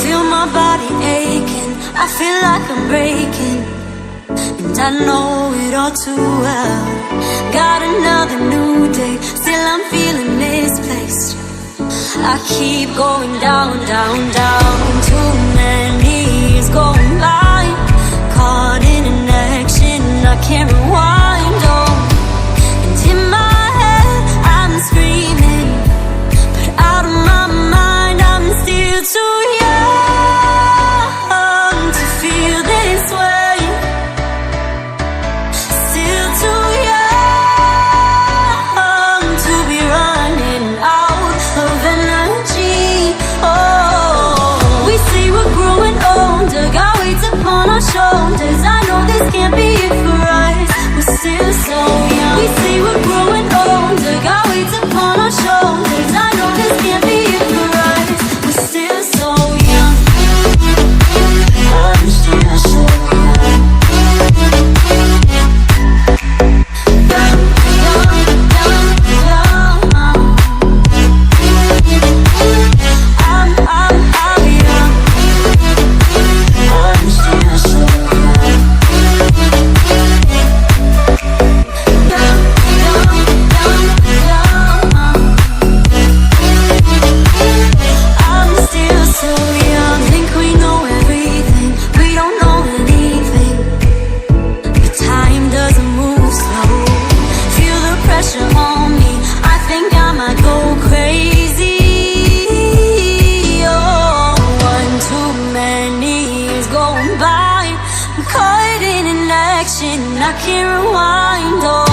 Feel my body aching, I feel like I'm breaking, and I know it all too well. Got another new day, still I'm feeling misplaced. I keep going down, down, down. Too many years going by, caught in an action I can't rewind. Oh, and in my head I'm screaming, but out of my mind I'm still too young to feel this way. Still too young to be running out of energy. Oh, we say we're growing older, got weights upon our shoulders. I know this can't be it for us, we're still so young. We say we're growing older, got weights upon our shoulders. I know this can't be it for us, we're still so young. I'm still so young. Young, young, young, young. I'm young. I'm still so young. Young, young, young, young. I'm still so young. Think we know everything, we don't know anything. But time doesn't move slow. Feel the pressure on me, I think I might go crazy. Oh, one too many years going by, I'm caught in an action I can't rewind. Oh,